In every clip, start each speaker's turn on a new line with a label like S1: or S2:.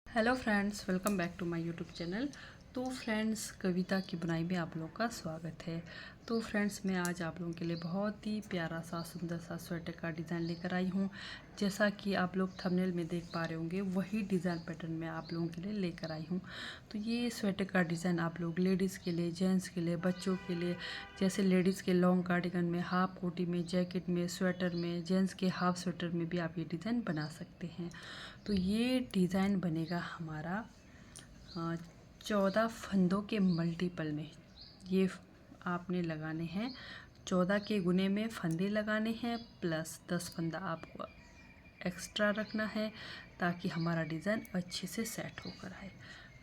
S1: Hello friends, welcome back to my YouTube channel. तो friends, कविता की बुनाई में आप लोगों का स्वागत है। तो फ्रेंड्स, मैं आज आप लोगों के लिए बहुत ही प्यारा सा सुंदर सा स्वेटर का डिज़ाइन लेकर आई हूँ। जैसा कि आप लोग थंबनेल में देख पा रहे होंगे, वही डिज़ाइन पैटर्न मैं आप लोगों के लिए लेकर आई हूँ। तो ये स्वेटर का डिज़ाइन आप लोग लेडीज़ के लिए, जेंट्स के लिए, बच्चों के लिए, जैसे लेडीज़ के लॉन्ग कार्डिगन में, हाफ कोटी में, जैकेट में, स्वेटर में, जेंट्स के हाफ स्वेटर में भी आप ये डिज़ाइन बना सकते हैं। तो ये डिज़ाइन बनेगा हमारा 14 फंदों के मल्टीपल में। ये आपने लगाने हैं, 14 के गुने में फंदे लगाने हैं, प्लस 10 फंदा आपको एक्स्ट्रा रखना है ताकि हमारा डिज़ाइन अच्छे से सेट होकर आए।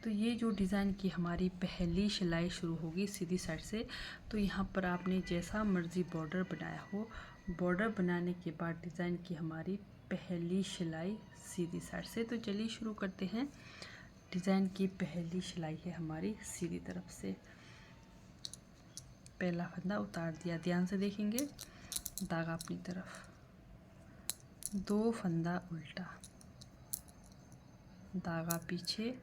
S1: तो ये जो डिज़ाइन की हमारी पहली सिलाई शुरू होगी सीधी साइड से। तो यहाँ पर आपने जैसा मर्ज़ी बॉर्डर बनाया हो, बॉर्डर बनाने के बाद डिज़ाइन की हमारी पहली सिलाई सीधी साइड से। तो चलिए शुरू करते हैं। डिज़ाइन की पहली सिलाई है हमारी सीधी तरफ से। पहला फंदा उतार दिया, ध्यान से देखेंगे, धागा अपनी तरफ, 2 फंदा उल्टा, धागा पीछे।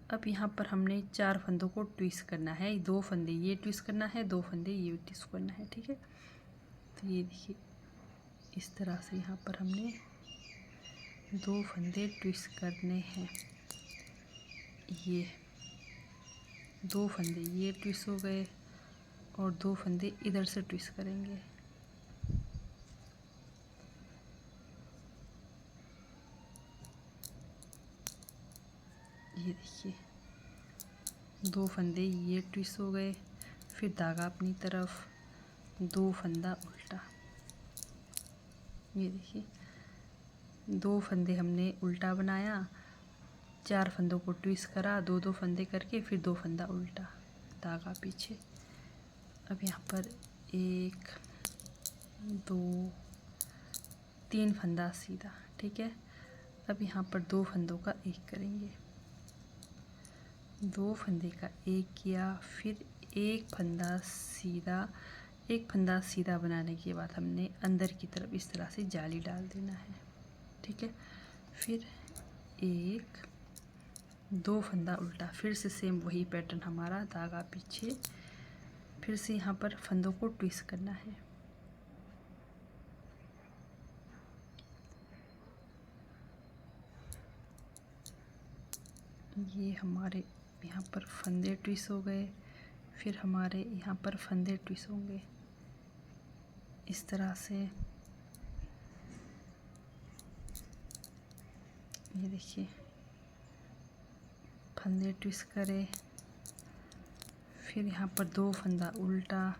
S1: अब यहाँ पर हमने 4 फंदों को ट्विस्ट करना है। 2 फंदे ये ट्विस्ट करना है, 2 फंदे ये ट्विस्ट करना है, ठीक है। तो ये देखिए, इस तरह से यहाँ पर हमने 2 फंदे ट्विस्ट करने हैं। ये 2 फंदे ये ट्विस्ट हो गए और 2 फंदे इधर से ट्विस्ट करेंगे। ये देखिए, 2 फंदे ये ट्विस्ट हो गए, फिर धागा अपनी तरफ, 2 फंदा उल्टा। ये देखिए, 2 फंदे हमने उल्टा बनाया, 4 फंदों को ट्विस्ट करा, 2 फंदे करके, फिर 2 फंदा उल्टा, धागा पीछे। अब यहाँ पर 1 2 3 फंदा सीधा, ठीक है। अब यहाँ पर 2 फंदों का एक करेंगे, 2 फंदे का एक किया, फिर एक फंदा सीधा। एक फंदा सीधा बनाने के बाद हमने अंदर की तरफ इस तरह से जाली डाल देना है, ठीक है। फिर 1 2 फंदा उल्टा, फिर से सेम वही पैटर्न हमारा, धागा पीछे, फिर से यहाँ पर फंदों को ट्विस्ट करना है। ये हमारे यहाँ पर फंदे ट्विस्ट हो गए, फिर हमारे यहाँ पर फंदे ट्विस्ट होंगे इस तरह से। ये देखिए, फंदे ट्विस्ट करे, फिर यहाँ पर 2 फंदा उल्टा।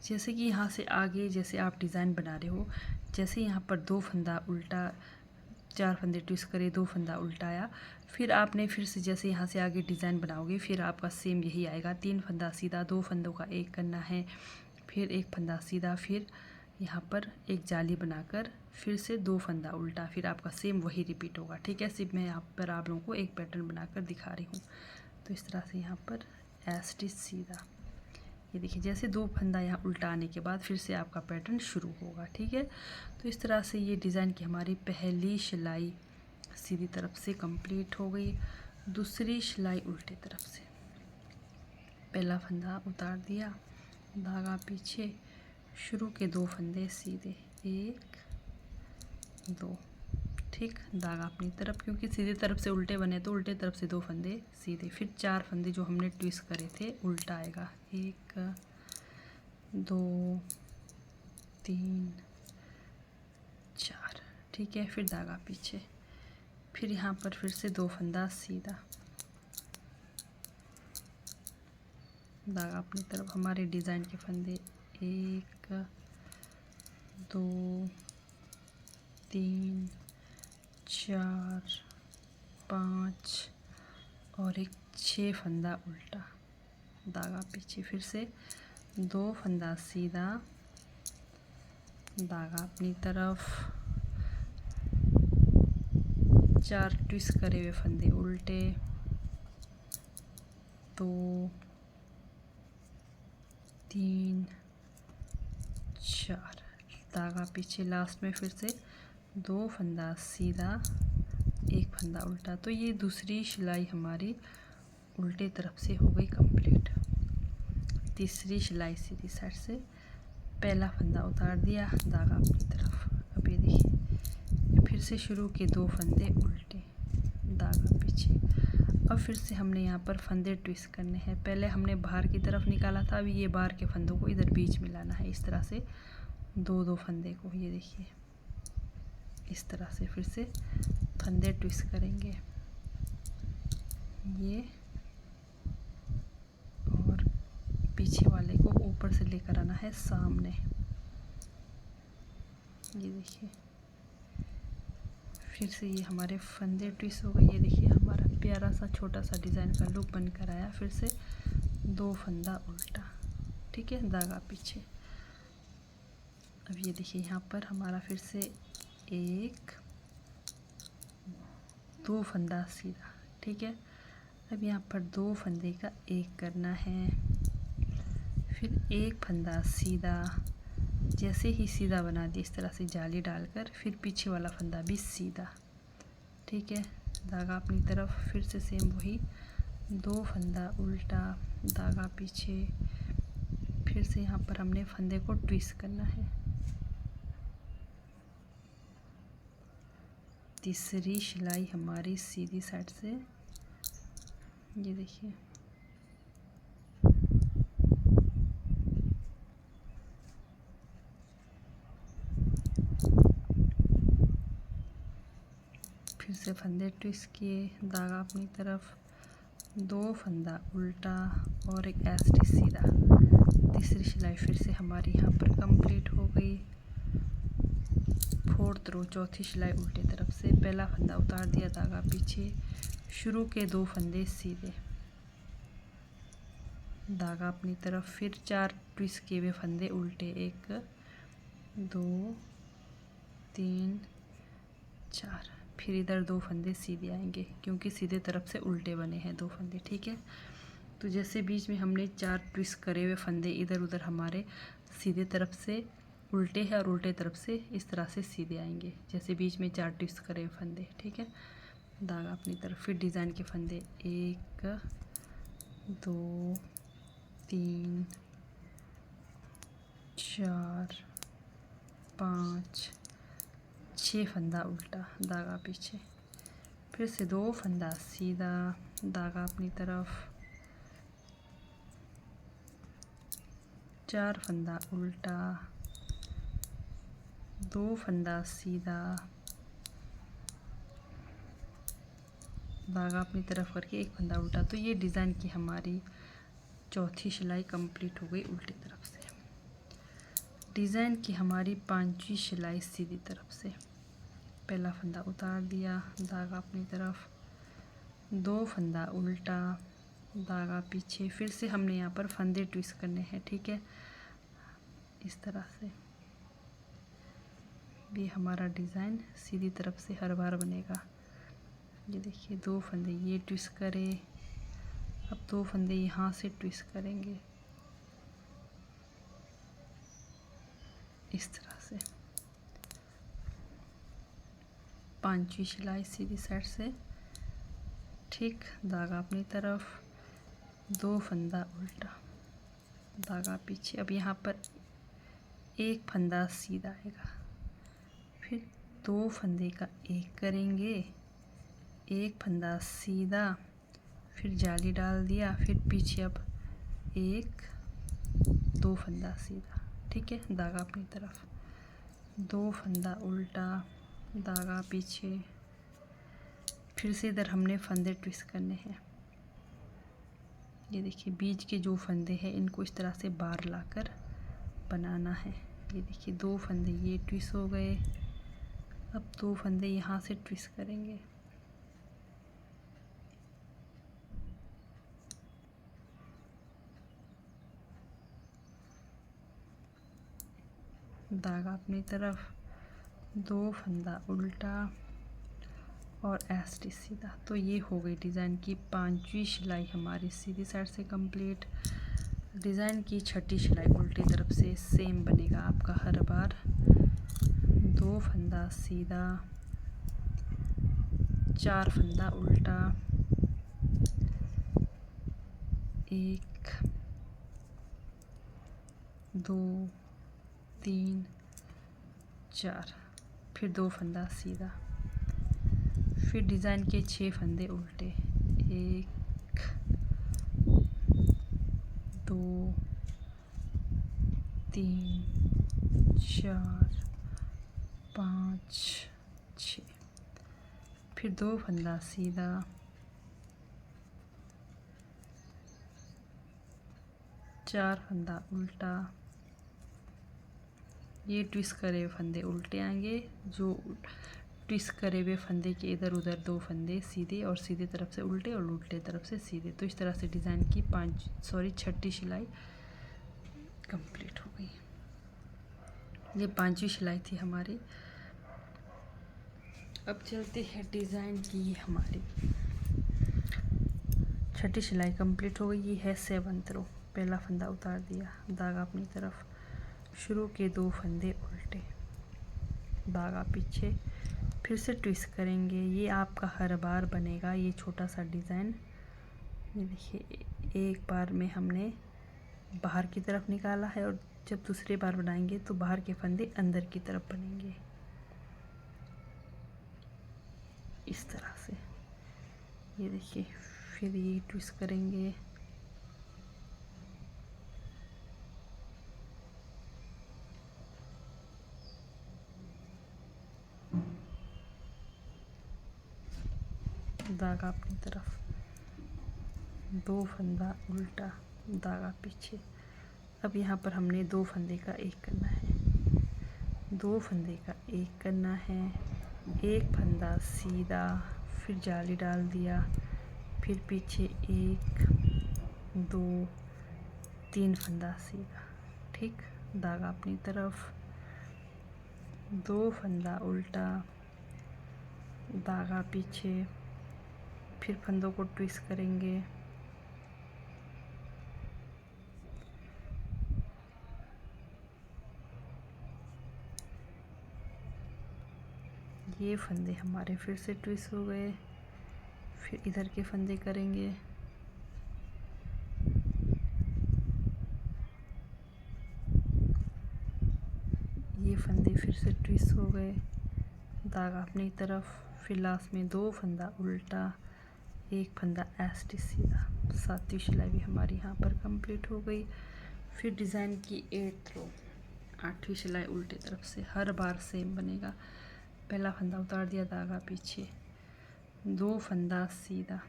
S1: जैसे कि यहाँ से आगे जैसे आप डिज़ाइन बना रहे हो, जैसे यहाँ पर 2 फंदा उल्टा, 4 फंदे ट्विस्ट करे, 2 फंदा उल्टाया, फिर आपने फिर से जैसे यहाँ से आगे डिज़ाइन बनाओगे, फिर आपका सेम यही आएगा। 3 फंदा सीधा, 2 फंदों का एक करना है, फिर एक फंदा सीधा, फिर यहाँ पर एक जाली बनाकर फिर से 2 फंदा उल्टा, फिर आपका सेम वही रिपीट होगा, ठीक है। सिर्फ मैं यहाँ पर आप लोगों को एक पैटर्न बनाकर दिखा रही हूँ। तो इस तरह से यहाँ पर स्टिच सीधा। ये देखिए, जैसे 2 फंदा यहाँ उल्टा आने के बाद फिर से आपका पैटर्न शुरू होगा, ठीक है। तो इस तरह से ये डिज़ाइन की हमारी पहली सिलाई सीधी तरफ से कंप्लीट हो गई। दूसरी सिलाई उल्टे तरफ से, पहला फंदा उतार दिया, धागा पीछे, शुरू के 2 फंदे सीधे, 1 2, ठीक, धागा अपनी तरफ, क्योंकि सीधी तरफ से उल्टे बने तो उल्टे तरफ से 2 फंदे सीधे, फिर 4 फंदे जो हमने ट्विस्ट करे थे उल्टा आएगा, 1 2 3 4, ठीक है। फिर धागा पीछे, फिर यहाँ पर फिर से 2 फंदा सीधा, धागा अपनी तरफ। हमारे डिज़ाइन के फंदे 1 2 3 4 5 और एक 6 फंदा उल्टा, धागा पीछे, फिर से 2 फंदा सीधा, धागा अपनी तरफ, 4 ट्विस्ट करे हुए फंदे उल्टे, 2 3 4, धागा पीछे, लास्ट में फिर से 2 फंदा सीधा, 1 फंदा उल्टा। तो ये दूसरी सिलाई हमारी उल्टे तरफ से हो गई कंप्लीट। तीसरी सिलाई सीधी साइड से पहला फंदा उतार दिया, धागा अपनी तरफ। अब ये देखिए फिर से शुरू के 2 फंदे उल्टे, धागा पीछे। अब फिर से हमने यहाँ पर फंदे ट्विस्ट करने हैं। पहले हमने बाहर की तरफ निकाला था, अभी ये बाहर के फंदों को इधर बीच में लाना है। इस तरह से 2-2 फंदे को, ये देखिए इस तरह से फिर से फंदे ट्विस्ट करेंगे, ये और पीछे वाले को ऊपर से लेकर आना है सामने। ये देखिए फिर से ये हमारे फंदे ट्विस्ट हो गए। ये देखिए हमारा प्यारा सा छोटा सा डिज़ाइन का लुक बनकर आया। फिर से 2 फंदा उल्टा, ठीक है, धागा पीछे। अब ये देखिए यहाँ पर हमारा फिर से 1-2 फंदा सीधा, ठीक है। अब यहाँ पर 2 फंदे का 1 करना है, फिर 1 फंदा सीधा। जैसे ही सीधा बना दिया इस तरह से जाली डालकर, फिर पीछे वाला फंदा भी सीधा, ठीक है, धागा अपनी तरफ। फिर से सेम वही 2 फंदा उल्टा, धागा पीछे। फिर से यहाँ पर हमने फंदे को ट्विस्ट करना है। तीसरी सिलाई हमारी सीधी साइड से, ये देखिए फिर से फंदे ट्विस्ट किए, धागा अपनी तरफ, 2 फंदा उल्टा और एक ऐसे सीधा। तीसरी सिलाई फिर से हमारी यहाँ पर कंप्लीट हो गई। 4th रो, चौथी सिलाई उल्टे तरफ से पहला फंदा उतार दिया, धागा पीछे, शुरू के 2 फंदे सीधे, धागा अपनी तरफ। फिर 4 ट्विस्ट किए हुए फंदे उल्टे, 1 2 3 4। फिर इधर 2 फंदे सीधे आएंगे क्योंकि सीधे तरफ से उल्टे बने हैं 2 फंदे, ठीक है। तो जैसे बीच में हमने 4 ट्विस्ट करे हुए फंदे इधर उधर हमारे सीधे तरफ से उल्टे हैं और उल्टे तरफ से इस तरह से सीधे आएंगे, जैसे बीच में 4 ट्विस्ट करे हुए फंदे, ठीक है, धागा अपनी तरफ। फिर डिज़ाइन के फंदे 1 2 3 4 5 6 फंदा उल्टा, धागा पीछे। फिर से 2 फंदा सीधा, धागा अपनी तरफ, 4 फंदा उल्टा, 2 फंदा सीधा, धागा अपनी तरफ करके 1 फंदा उल्टा। तो ये डिज़ाइन की हमारी चौथी सिलाई कंप्लीट हो गई उल्टी तरफ से। डिज़ाइन की हमारी 5वीं सिलाई सीधी तरफ से, पहला फंदा उतार दिया, धागा अपनी तरफ, 2 फंदा उल्टा, धागा पीछे। फिर से हमने यहाँ पर फंदे ट्विस्ट करने हैं, ठीक है, इस तरह से। ये हमारा डिज़ाइन सीधी तरफ से हर बार बनेगा। ये देखिए 2 फंदे ये ट्विस्ट करें, अब 2 फंदे यहाँ से ट्विस्ट करेंगे, इस तरह से। 5वीं सिलाई सीधी साइड से, ठीक, धागा अपनी तरफ, 2 फंदा उल्टा, धागा पीछे। अब यहाँ पर 1 फंदा सीधा आएगा, फिर 2 फंदे का 1 करेंगे, 1 फंदा सीधा, फिर जाली डाल दिया, फिर पीछे अब 1 2 फंदा सीधा, ठीक है, धागा अपनी तरफ, 2 फंदा उल्टा, धागा पीछे। फिर से इधर हमने फंदे ट्विस्ट करने हैं। ये देखिए बीच के जो फंदे हैं इनको इस तरह से बाहर लाकर बनाना है। ये देखिए 2 फंदे ये ट्विस्ट हो गए, अब 2 फंदे यहाँ से ट्विस्ट करेंगे, धागा अपनी तरफ, 2 फंदा उल्टा और ऐसे सीधा। तो ये हो गई डिज़ाइन की 5वीं सिलाई हमारी सीधी साइड से कंप्लीट। डिज़ाइन की 6ठी सिलाई उल्टी तरफ से सेम बनेगा आपका हर बार। 2 फंदा सीधा, 4 फंदा उल्टा, 1 2 3 4, फिर 2 फंदा सीधा, फिर डिज़ाइन के 6 फंदे उल्टे, 1 2 3 4 5 6, फिर 2 फंदा सीधा, 4 फंदा उल्टा, ये ट्विस्ट करे हुए फंदे उल्टे आएंगे, जो ट्विस्ट करे हुए फंदे के इधर उधर 2 फंदे सीधे और सीधे तरफ से उल्टे और उल्टे तरफ से सीधे। तो इस तरह से डिज़ाइन की 6ठी सिलाई कंप्लीट हो गई। ये 5वीं सिलाई थी हमारी। अब चलते हैं डिज़ाइन की हमारी 6ठी सिलाई कंप्लीट हो गई। ये है 7th रो। पहला फंदा उतार दिया, धागा अपनी तरफ, शुरू के 2 फंदे उल्टे, धागा पीछे, फिर से ट्विस्ट करेंगे। ये आपका हर बार बनेगा ये छोटा सा डिज़ाइन। ये देखिए, एक बार में हमने बाहर की तरफ निकाला है और जब दूसरी बार बनाएंगे तो बाहर के फंदे अंदर की तरफ बनेंगे, इस तरह से। ये देखिए, फिर ये ट्विस्ट करेंगे, धागा अपनी तरफ, 2 फंदा उल्टा, धागा पीछे। अब यहाँ पर हमने 2 फंदे का एक करना है, 2 फंदे का एक करना है, 1 फंदा सीधा, फिर जाली डाल दिया, फिर पीछे 1 2 3 फंदा सीधा, ठीक, धागा अपनी तरफ, 2 फंदा उल्टा, धागा पीछे, फिर फंदों को ट्विस्ट करेंगे, ये फंदे हमारे फिर से ट्विस्ट हो गए, फिर इधर के फंदे करेंगे, ये फंदे फिर से ट्विस्ट हो गए, धागा अपनी तरफ, फिर लास्ट में 2 फंदा उल्टा, 1 फंदा ऐसे सीधा। 7वीं सिलाई भी हमारी यहाँ पर कंप्लीट हो गई। फिर डिज़ाइन की 8th रो, 8वीं सिलाई उल्टे तरफ से, हर बार सेम बनेगा। पहला फंदा उतार दिया, धागा पीछे, 2 फंदा सीधा,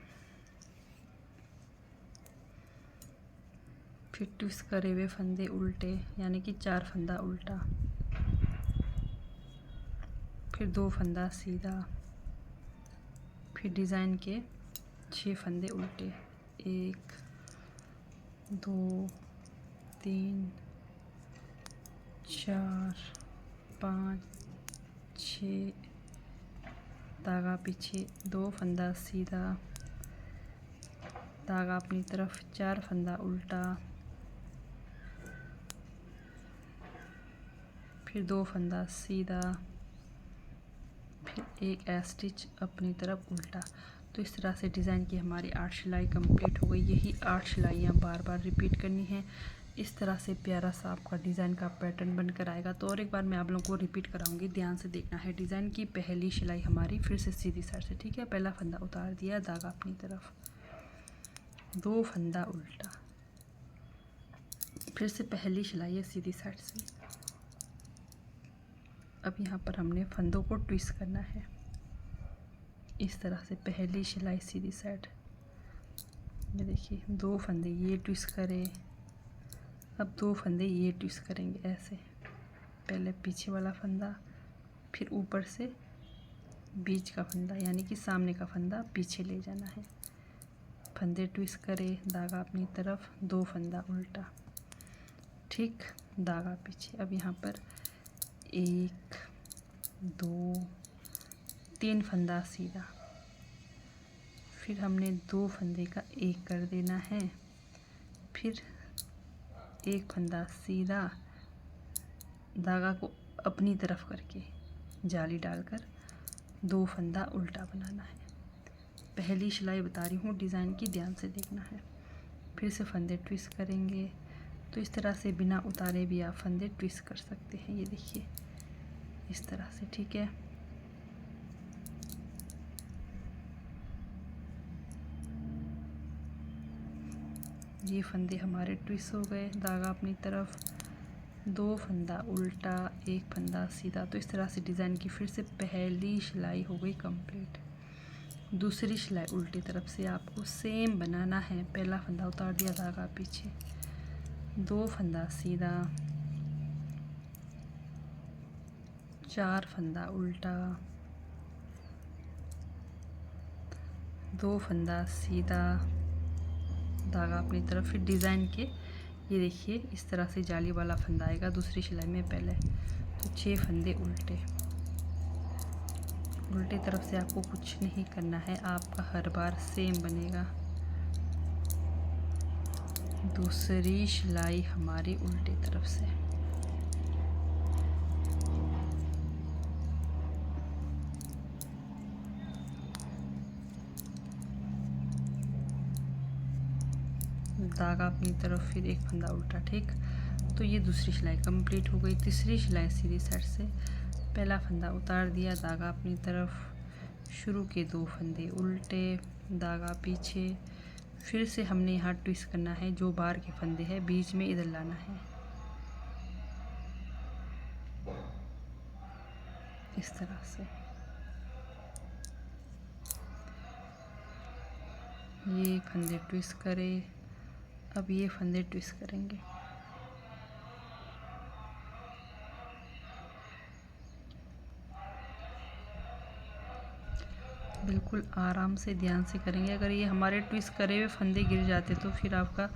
S1: फिर ट्विस्ट करे हुए फंदे उल्टे, यानी कि 4 फंदा उल्टा, फिर 2 फंदा सीधा, फिर डिज़ाइन के 6 फंदे उल्टे, 1 2 3 4 5 6, धागा पीछे, 2 फंदा सीधा, धागा अपनी तरफ, 4 फंदा उल्टा, फिर 2 फंदा सीधा, फिर एक स्टिच अपनी तरफ उल्टा। तो इस तरह से डिज़ाइन की हमारी 8 सिलाई कंप्लीट हो गई। यही 8 सिलाइयाँ बार बार रिपीट करनी है। इस तरह से प्यारा सा आपका डिज़ाइन का पैटर्न बनकर आएगा। तो और एक बार मैं आप लोगों को रिपीट कराऊंगी, ध्यान से देखना है। डिज़ाइन की पहली सिलाई हमारी फिर से सीधी साइड से, ठीक है। पहला फंदा उतार दिया, धागा अपनी तरफ, 2 फंदा उल्टा, फिर से पहली सिलाई है सीधी साइड से। अब यहाँ पर हमने फंदों को ट्विस्ट करना है, इस तरह से। पहली सिलाई सीधी साइड, ये देखिए, 2 फंदे ये ट्विस्ट करें, अब 2 फंदे ये ट्विस्ट करेंगे ऐसे। पहले पीछे वाला फंदा, फिर ऊपर से बीच का फंदा, यानी कि सामने का फंदा पीछे ले जाना है। फंदे ट्विस्ट करें, धागा अपनी तरफ, 2 फंदा उल्टा, ठीक, धागा पीछे। अब यहाँ पर 1 2 3 फंदा सीधा, फिर हमने 2 फंदे का एक कर देना है, फिर 1 फंदा सीधा, धागा को अपनी तरफ करके जाली डालकर 2 फंदा उल्टा बनाना है। पहली सिलाई बता रही हूँ, डिज़ाइन की ध्यान से देखना है। फिर से फंदे ट्विस्ट करेंगे। तो इस तरह से बिना उतारे भी आप फंदे ट्विस्ट कर सकते हैं। ये देखिए इस तरह से, ठीक है। ये फंदे हमारे ट्विस्ट हो गए। धागा अपनी तरफ, 2 फंदा उल्टा, 1 फंदा सीधा। तो इस तरह से डिज़ाइन की फिर से पहली सिलाई हो गई कंप्लीट। दूसरी सिलाई उल्टी तरफ से आपको सेम बनाना है। पहला फंदा उतार दिया, धागा पीछे, 2 फंदा सीधा, 4 फंदा उल्टा, 2 फंदा सीधा, धागा अपनी तरफ। फिर डिज़ाइन के ये देखिए इस तरह से जाली वाला फंदा आएगा दूसरी सिलाई में पहले। तो 6 फंदे उल्टे। उल्टे तरफ से आपको कुछ नहीं करना है, आपका हर बार सेम बनेगा। दूसरी सिलाई हमारी उल्टे तरफ से, धागा अपनी तरफ, फिर 1 फंदा उल्टा, ठीक। तो ये दूसरी सिलाई कंप्लीट हो गई। तीसरी सिलाई सीधी साइड से, पहला फंदा उतार दिया, धागा अपनी तरफ, शुरू के 2 फंदे उल्टे, धागा पीछे। फिर से हमने यहाँ ट्विस्ट करना है, जो बाहर के फंदे हैं बीच में इधर लाना है इस तरह से। ये फंदे ट्विस्ट करें, अब ये फंदे ट्विस्ट करेंगे। बिल्कुल आराम से ध्यान से करेंगे। अगर ये हमारे ट्विस्ट करे हुए फंदे गिर जाते तो फिर आपका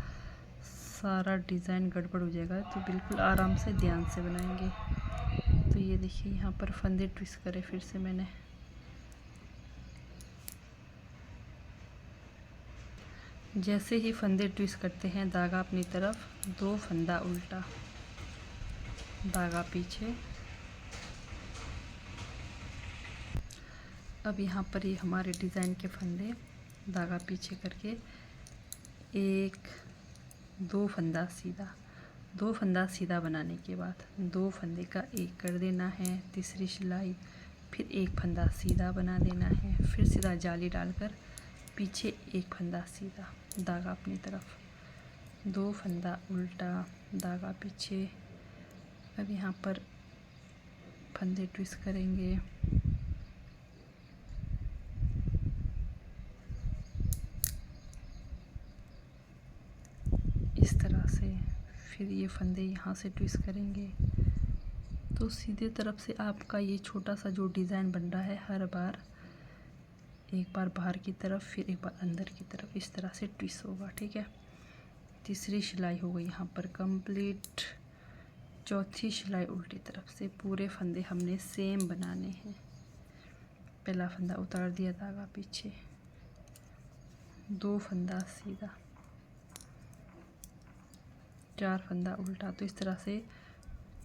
S1: सारा डिज़ाइन गड़बड़ हो जाएगा। तो बिल्कुल आराम से ध्यान से बनाएंगे। तो ये देखिए यहाँ पर फंदे ट्विस्ट करे फिर से मैंने। जैसे ही फंदे ट्विस्ट करते हैं, धागा अपनी तरफ, 2 फंदा उल्टा, धागा पीछे। अब यहाँ पर ये हमारे डिज़ाइन के फंदे, धागा पीछे करके 1 2 फंदा सीधा, 2 फंदा सीधा बनाने के बाद 2 फंदे का 1 कर देना है। तीसरी सिलाई, फिर 1 फंदा सीधा बना देना है। फिर सीधा जाली डालकर पीछे 1 फंदा सीधा, धागा अपनी तरफ, 2 फंदा उल्टा, धागा पीछे। अब यहाँ पर फंदे ट्विस्ट करेंगे। इस तरह से। फिर ये फंदे यहाँ से ट्विस्ट करेंगे। तो सीधे तरफ से आपका ये छोटा सा जो डिज़ाइन बन रहा है, हर बार एक बार बाहर की तरफ, फिर एक बार अंदर की तरफ, इस तरह से ट्विस्ट होगा, ठीक है। तीसरी सिलाई हो गई यहाँ पर कंप्लीट। चौथी सिलाई उल्टी तरफ से, पूरे फंदे हमने सेम बनाने हैं। पहला फंदा उतार दिया, धागा पीछे, 2 फंदा सीधा, 4 फंदा उल्टा। तो इस तरह से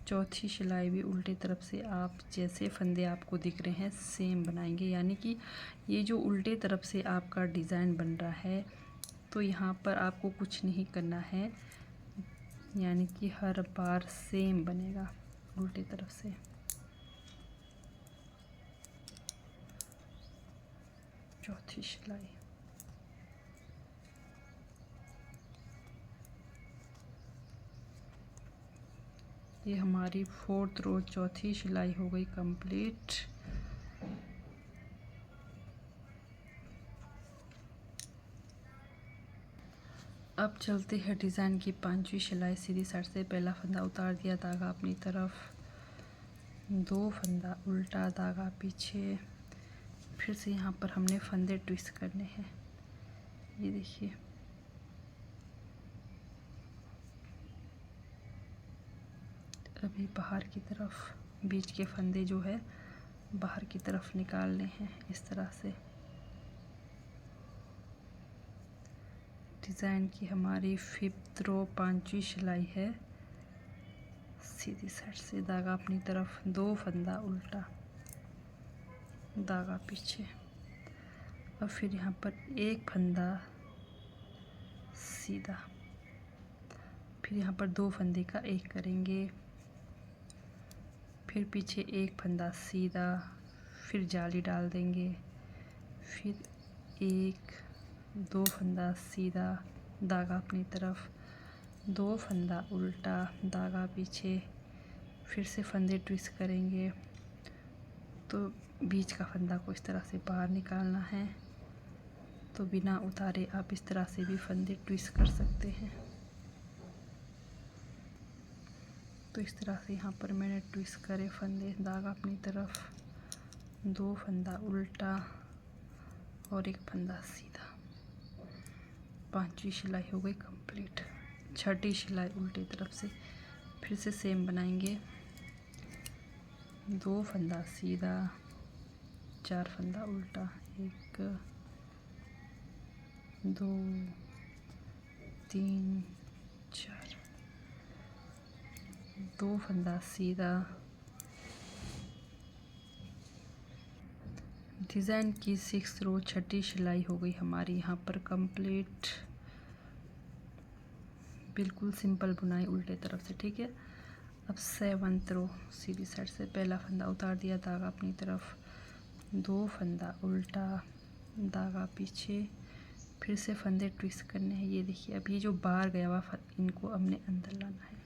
S1: चौथी सिलाई भी उल्टी तरफ से आप जैसे फंदे आपको दिख रहे हैं सेम बनाएंगे। यानी कि ये जो उल्टे तरफ से आपका डिज़ाइन बन रहा है, तो यहाँ पर आपको कुछ नहीं करना है, यानी कि हर बार सेम बनेगा उल्टी तरफ से। चौथी सिलाई, ये हमारी 4th रो चौथी सिलाई हो गई कंप्लीट। अब चलते हैं डिज़ाइन की 5वीं सिलाई। सीधी साइड से पहला फंदा उतार दिया, धागा अपनी तरफ, 2 फंदा उल्टा, धागा पीछे। फिर से यहाँ पर हमने फंदे ट्विस्ट करने हैं। ये देखिए अभी बाहर की तरफ, बीच के फंदे जो है बाहर की तरफ निकालने हैं इस तरह से। डिज़ाइन की हमारी 5th रो 5वीं सिलाई है। सीधी साइड से धागा अपनी तरफ, 2 फंदा उल्टा, धागा पीछे। और फिर यहाँ पर एक फंदा सीधा, फिर यहाँ पर 2 फंदे का एक करेंगे, फिर पीछे एक फंदा सीधा, फिर जाली डाल देंगे, फिर 1 2 फंदा सीधा, धागा अपनी तरफ, 2 फंदा उल्टा, धागा पीछे, फिर से फंदे ट्विस्ट करेंगे। तो बीच का फंदा को इस तरह से बाहर निकालना है। तो बिना उतारे आप इस तरह से भी फंदे ट्विस्ट कर सकते हैं। तो इस तरह से यहाँ पर मैंने ट्विस्ट करे फंदे, धागा अपनी तरफ, 2 फंदा उल्टा और 1 फंदा सीधा। 5वीं सिलाई हो गई कंप्लीट। 6ठी सिलाई उल्टी तरफ से फिर से सेम बनाएंगे। 2 फंदा सीधा, 4 फंदा उल्टा, 1 2 3 4, 2 फंदा सीधा। डिज़ाइन की 6 रो 6ठी सिलाई हो गई हमारी यहाँ पर कंप्लीट। बिल्कुल सिंपल बुनाई उल्टे तरफ से, ठीक है। अब 7th रो सीधी साइड से पहला फंदा उतार दिया, धागा अपनी तरफ, 2 फंदा उल्टा, धागा पीछे, फिर से फंदे ट्विस्ट करने हैं। ये देखिए, अब ये जो बाहर गया हुआ इनको हमने अंदर लाना है,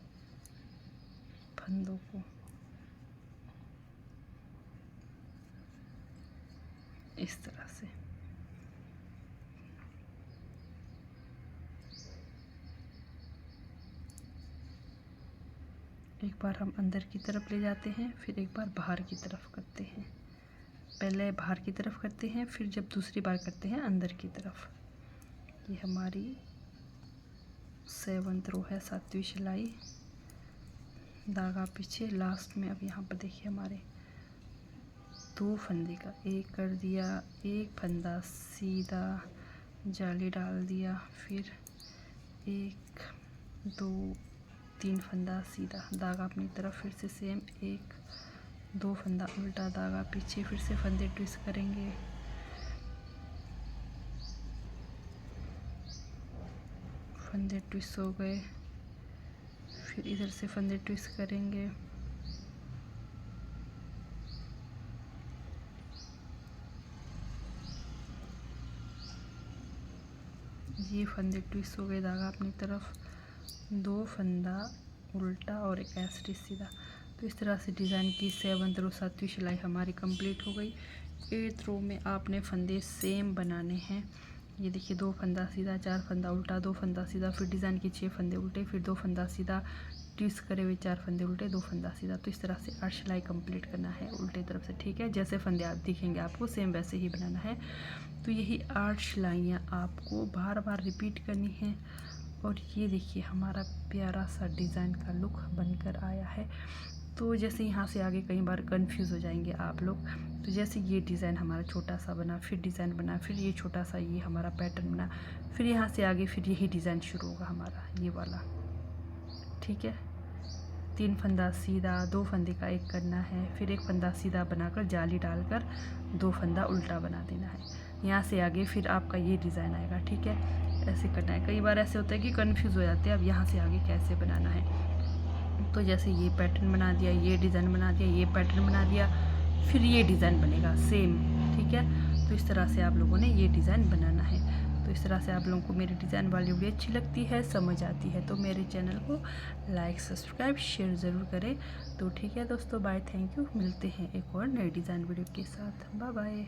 S1: फंदों को इस तरह से। एक बार हम अंदर की तरफ ले जाते हैं, फिर एक बार बाहर की तरफ करते हैं। पहले बाहर की तरफ करते हैं, फिर जब दूसरी बार करते हैं अंदर की तरफ। ये हमारी 7th रो है, 7वीं सिलाई, धागा पीछे लास्ट में। अब यहाँ पर देखिए हमारे 2 फंदे का एक कर दिया, 1 फंदा सीधा, जाली डाल दिया, फिर 1 2 3 फंदा सीधा, धागा अपनी तरफ, फिर से सेम 1 2 फंदा उल्टा, धागा पीछे, फिर से फंदे ट्विस्ट करेंगे। फंदे ट्विस्ट हो गए, फिर इधर से फंदे ट्विस्ट करेंगे। ये फंदे ट्विस्ट हो गए, धागा अपनी तरफ, 2 फंदा उल्टा और 1 ऐसे सीधा। तो इस तरह से डिज़ाइन की 7th रो 7वीं सिलाई हमारी कंप्लीट हो गई। 8th रो में आपने फंदे सेम बनाने हैं। ये देखिए, 2 फंदा सीधा, 4 फंदा उल्टा, 2 फंदा सीधा, फिर डिज़ाइन की 6 फंदे उल्टे, फिर 2 फंदा सीधा, ट्विस्ट करे हुए 4 फंदे उल्टे, 2 फंदा सीधा। तो इस तरह से 8 सिलाई कंप्लीट करना है उल्टे तरफ से, ठीक है। जैसे फंदे आप दिखेंगे आपको सेम वैसे ही बनाना है। तो यही 8 सिलाइयाँ आपको बार बार रिपीट करनी है। और ये देखिए हमारा प्यारा सा डिज़ाइन का लुक बनकर आया है। तो जैसे यहाँ से आगे कई बार कंफ्यूज हो जाएंगे आप लोग। तो जैसे ये डिज़ाइन हमारा छोटा सा बना, फिर डिज़ाइन बना, फिर ये छोटा सा ये हमारा पैटर्न बना, फिर यहाँ से आगे फिर यही डिज़ाइन शुरू होगा हमारा ये वाला, ठीक है। 3 फंदा सीधा, 2 फंदे का एक करना है, फिर 1 फंदा सीधा बनाकर जाली डालकर 2 फंदा उल्टा बना देना है। यहाँ से आगे फिर आपका ये डिज़ाइन आएगा, ठीक है। ऐसे करना है। कई बार ऐसे होता है कि कंफ्यूज हो जाते हैं अब यहाँ से आगे कैसे बनाना है। तो जैसे ये पैटर्न बना दिया, ये डिज़ाइन बना दिया, ये पैटर्न बना दिया, फिर ये डिज़ाइन बनेगा सेम, ठीक है। तो इस तरह से आप लोगों ने ये डिज़ाइन बनाना है। तो इस तरह से आप लोगों को मेरी डिज़ाइन वाली वीडियो अच्छी लगती है, समझ आती है, तो मेरे चैनल को लाइक सब्सक्राइब शेयर ज़रूर करें। तो ठीक है दोस्तों, बाय, थैंक यू। मिलते हैं एक और नई डिज़ाइन वीडियो के साथ। Bye bye.